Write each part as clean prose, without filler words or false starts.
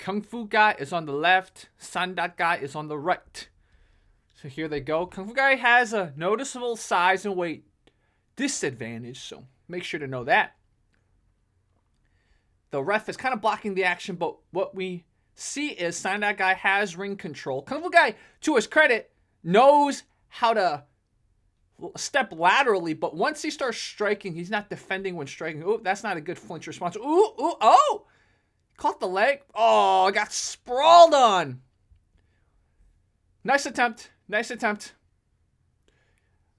Kung Fu guy is on the left. Sanda guy is on the right. So here they go. Kung Fu guy has a noticeable size and weight disadvantage, so make sure to know that. The ref is kind of blocking the action, but what we see is Sanda guy has ring control. Kung Fu guy, to his credit, knows how to step laterally, but once he starts striking, he's not defending when striking. Ooh, that's not a good flinch response. Oh! Caught the leg. Oh, got sprawled on. Nice attempt.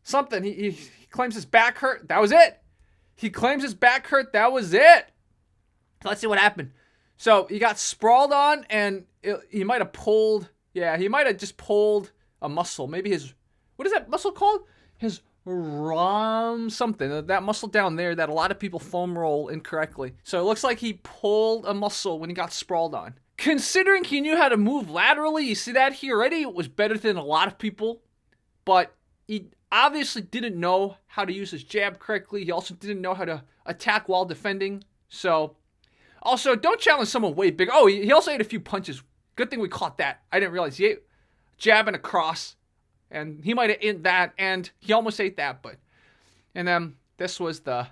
Something. He claims his back hurt. That was it. He claims his back hurt. That was it. Let's see what happened. So he got sprawled on, and he might have pulled. Yeah, he might have just pulled a muscle. Maybe his, what is that muscle called? His something. That muscle down there that a lot of people foam roll incorrectly. So it looks like he pulled a muscle when he got sprawled on. Considering he knew how to move laterally, you see that here already, it was better than a lot of people. But he obviously didn't know how to use his jab correctly. He also didn't know how to attack while defending. So, also, don't challenge someone way big. Oh, he also ate a few punches. Good thing we caught that. I didn't realize he ate a jab and a cross. And he might have eaten that, and he almost ate that, but... And then this was the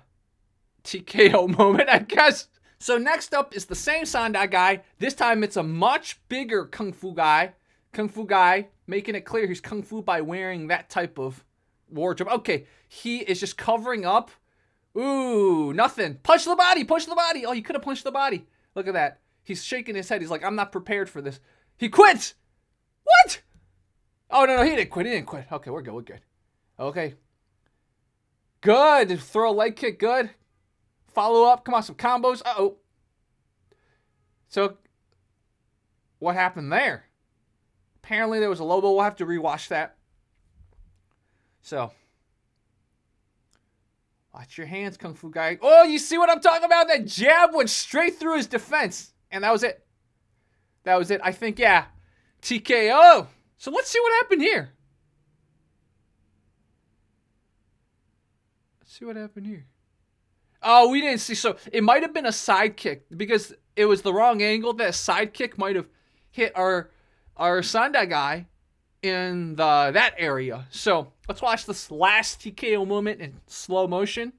TKO moment, I guess. So next up is the same Sanda guy. This time it's a much bigger Kung Fu guy. Kung Fu guy, making it clear he's Kung Fu by wearing that type of wardrobe. Okay, he is just covering up. Ooh, nothing. Punch the body. Oh, you could have punched the body. Look at that. He's shaking his head. He's like, I'm not prepared for this. He quits. What? Oh, no, he didn't quit. Okay, we're good. Okay. Good. Throw a leg kick. Good. Follow up. Come on, some combos. Uh-oh. So, what happened there? Apparently, there was a Lobo. We'll have to rewatch that. So, watch your hands, Kung Fu guy. Oh, you see what I'm talking about? That jab went straight through his defense. And that was it. I think, yeah. TKO. So let's see what happened here. Oh, we didn't see. So it might have been a side kick because it was the wrong angle. That side kick might have hit our Sanda guy in that area. So let's watch this last TKO moment in slow motion.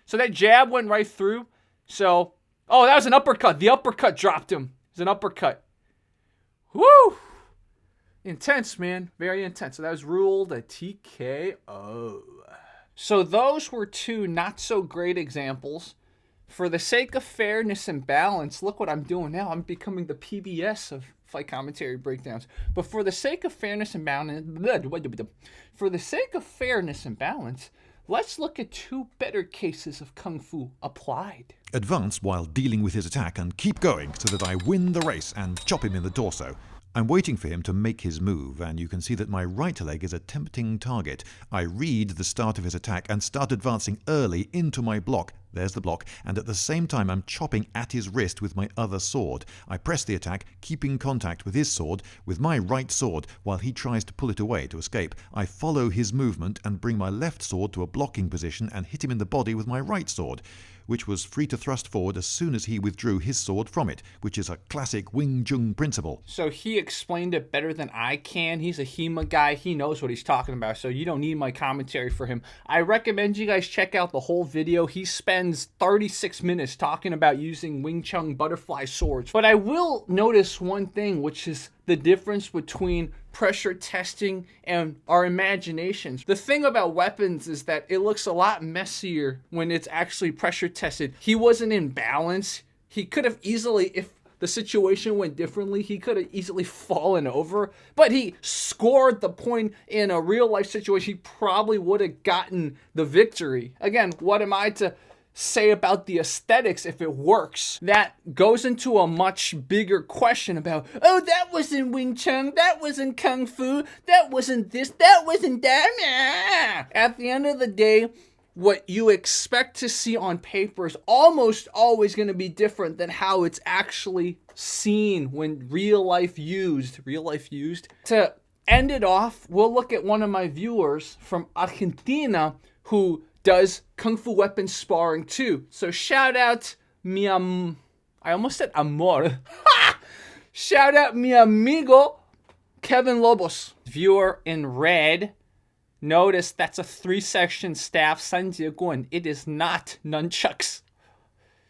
So that jab went right through. So, oh, that was an uppercut. The uppercut dropped him. It was an uppercut. Woo! Intense, man. Very intense. So that was ruled a TKO. So those were two not so great examples. For the sake of fairness and balance, look what I'm doing now. I'm becoming the PBS of fight commentary breakdowns. But for the sake of fairness and balance, let's look at two better cases of Kung Fu applied. Advance while dealing with his attack and keep going so that I win the race and chop him in the torso. I'm waiting for him to make his move, and you can see that my right leg is a tempting target. I read the start of his attack and start advancing early into my block. There's the block, and at the same time I'm chopping at his wrist with my other sword. I press the attack, keeping contact with his sword with my right sword while he tries to pull it away to escape. I follow his movement and bring my left sword to a blocking position and hit him in the body with my right sword, which was free to thrust forward as soon as he withdrew his sword from it, which is a classic Wing Chun principle. So he explained it better than I can. He's a HEMA guy. He knows what he's talking about, so you don't need my commentary for him. I recommend you guys check out the whole video. He spends 36 minutes talking about using Wing Chun butterfly swords. But I will notice one thing, which is the difference between pressure testing and our imaginations. The thing about weapons is that it looks a lot messier when it's actually pressure tested. He wasn't in balance. He could have easily, if the situation went differently, he could have easily fallen over, but he scored the point in a real life situation. He probably would have gotten the victory. Again, what am I to say about the aesthetics if it works? That goes into a much bigger question about, oh, that wasn't Wing Chun, that wasn't Kung Fu, that wasn't this, that wasn't that. At the end of the day, what you expect to see on paper is almost always going to be different than how it's actually seen when real life used. To end it off, we'll look at one of my viewers from Argentina who does Kung Fu weapon sparring too. So shout out I almost said amor. Shout out mi amigo, Kevin Lobos. Viewer in red, notice that's a 3-section staff, Sanjiagun. It is not nunchucks.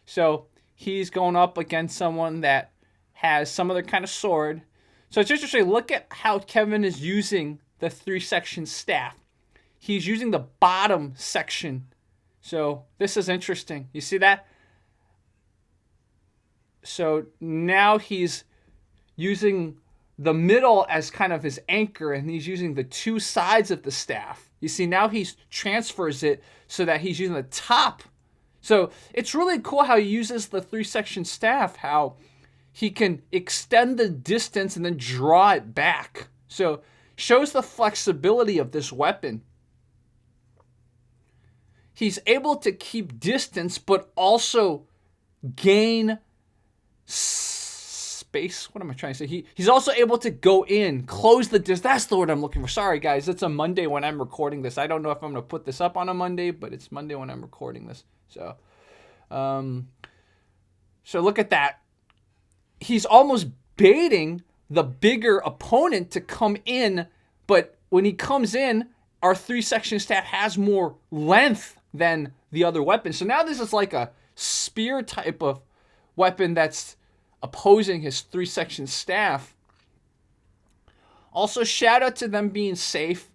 So he's going up against someone that has some other kind of sword. So it's interesting. Look at how Kevin is using the 3-section staff. He's using the bottom section. So this is interesting. You see that? So now he's using the middle as kind of his anchor, and he's using the 2 sides of the staff. You see, now he transfers it so that he's using the top. So it's really cool how he uses the 3-section staff, how he can extend the distance and then draw it back. So shows the flexibility of this weapon. He's able to keep distance, but also gain space. What am I trying to say? He's also able to go in, close the distance. That's the word I'm looking for. Sorry, guys. It's a Monday when I'm recording this. I don't know if I'm going to put this up on a Monday, but it's Monday when I'm recording this. So look at that. He's almost baiting the bigger opponent to come in, but when he comes in, our 3-section staff has more length than the other weapon. So now this is like a spear type of weapon that's opposing his 3-section staff. Also, shout out to them being safe.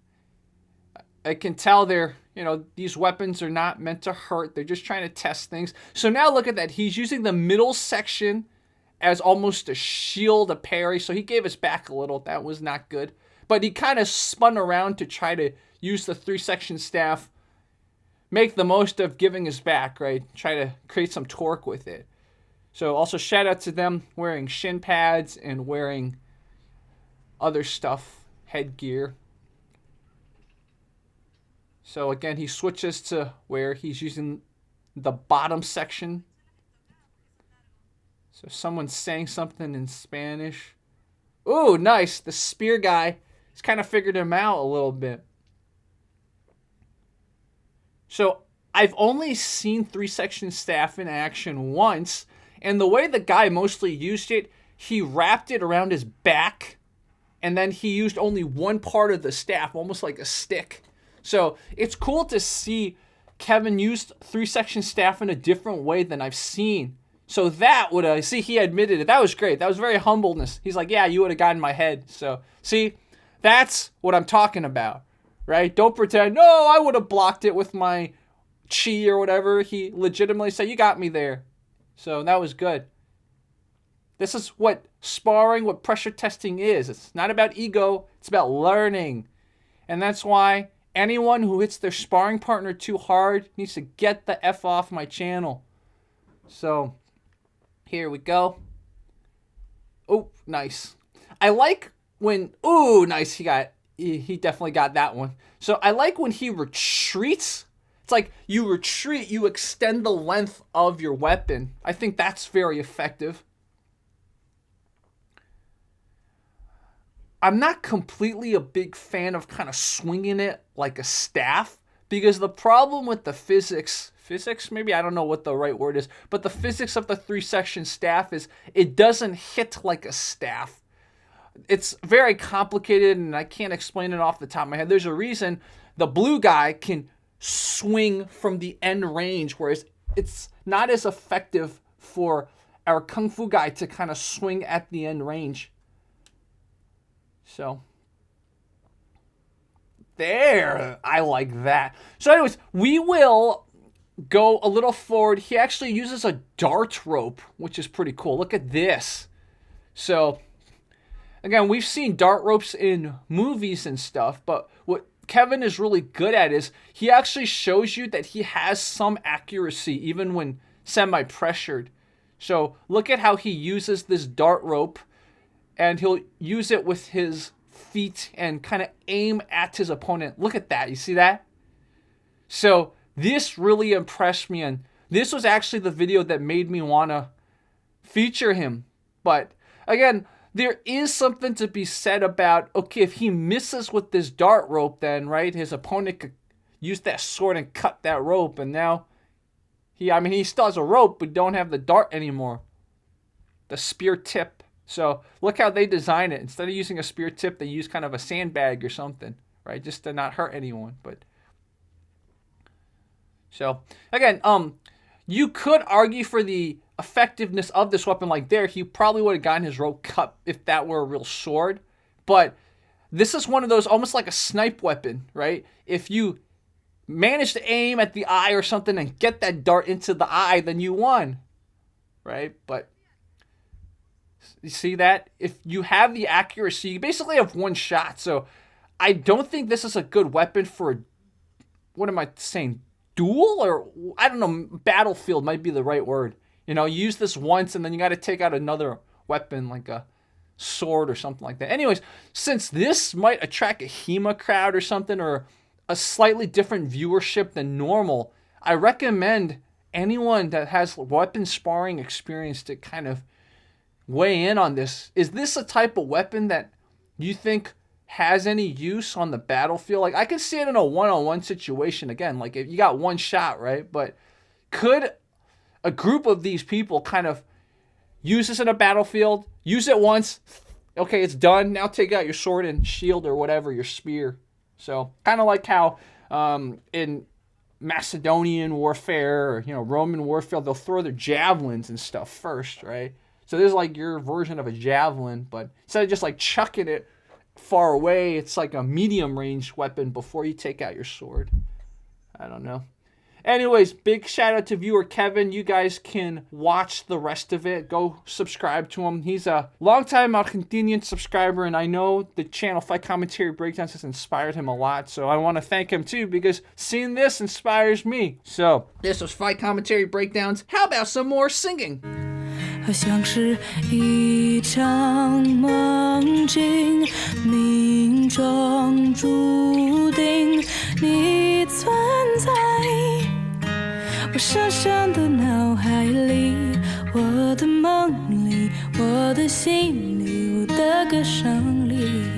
I can tell these weapons are not meant to hurt. They're just trying to test things. So now look at that. He's using the middle section as almost a shield, a parry. So he gave us back a little. That was not good. But he kind of spun around to try to use the 3-section staff, make the most of giving us back, right? Try to create some torque with it. So also shout out to them wearing shin pads and wearing other stuff, headgear. So again, he switches to where he's using the bottom section. So someone's saying something in Spanish. Ooh, nice. The spear guy, he's kind of figured him out a little bit. So I've only seen 3-section staff in action once. And the way the guy mostly used it, he wrapped it around his back. And then he used only one part of the staff, almost like a stick. So it's cool to see Kevin used 3-section staff in a different way than I've seen. So that would have, see, he admitted it. That was great. That was very humbleness. He's like, yeah, you would have gotten my head. So, see, that's what I'm talking about, right? Don't pretend, no, I would have blocked it with my chi or whatever. He legitimately said, you got me there. So that was good. This is what sparring, what pressure testing is. It's not about ego. It's about learning. And that's why anyone who hits their sparring partner too hard needs to get the F off my channel. So here we go. Oh, nice. I like when, ooh, nice. He definitely got that one. So I like when he retreats. It's like you retreat, you extend the length of your weapon. I think that's very effective. I'm not completely a big fan of kind of swinging it like a staff, because the problem with the physics, maybe I don't know what the right word is, but the physics of the 3-section staff is it doesn't hit like a staff. It's very complicated and I can't explain it off the top of my head. There's a reason the blue guy can swing from the end range, whereas it's not as effective for our Kung Fu guy to kind of swing at the end range. So, there, I like that. So anyways, we will go a little forward. He actually uses a dart rope, which is pretty cool. Look at this. So, again, we've seen dart ropes in movies and stuff, but what Kevin is really good at is he actually shows you that he has some accuracy even when semi-pressured. So look at how he uses this dart rope, and he'll use it with his feet and kind of aim at his opponent. Look at that. You see that? So this really impressed me, and this was actually the video that made me want to feature him. But again, there is something to be said about, okay, if he misses with this dart rope, then, right, his opponent could use that sword and cut that rope, and now he still has a rope, but don't have the dart anymore. The spear tip. So look how they design it. Instead of using a spear tip, they use kind of a sandbag or something, right? Just to not hurt anyone. But so again, you could argue for the effectiveness of this weapon. Like there, he probably would have gotten his rope cut if that were a real sword. But this is one of those almost like a snipe weapon, right? If you manage to aim at the eye or something and get that dart into the eye, then you won, right? But you see that? If you have the accuracy, you basically have one shot. So I don't think this is a good weapon for, what am I saying, duel? Or, I don't know, battlefield might be the right word. You know, you use this once and then you got to take out another weapon like a sword or something like that. Anyways, since this might attract a HEMA crowd or something, or a slightly different viewership than normal, I recommend anyone that has weapon sparring experience to kind of weigh in on this. Is this a type of weapon that you think has any use on the battlefield? Like, I could see it in a one-on-one situation again, like if you got one shot, right? But could a group of these people kind of use this in a battlefield, use it once, okay, it's done, now take out your sword and shield or whatever, your spear. So kind of like how in Macedonian warfare or, you know, Roman warfare, they'll throw their javelins and stuff first, right? So there's like your version of a javelin, but instead of just like chucking it far away, it's like a medium range weapon before you take out your sword. I don't know. Anyways, big shout out to viewer Kevin. You guys can watch the rest of it. Go subscribe to him. He's a longtime Argentinian subscriber, and I know the channel Fight Commentary Breakdowns has inspired him a lot. So I want to thank him too, because seeing this inspires me. So this was Fight Commentary Breakdowns. How about some more singing? 好像是一场梦境，命中注定你存在我深深的脑海里，我的梦里，我的心里，我的歌声里。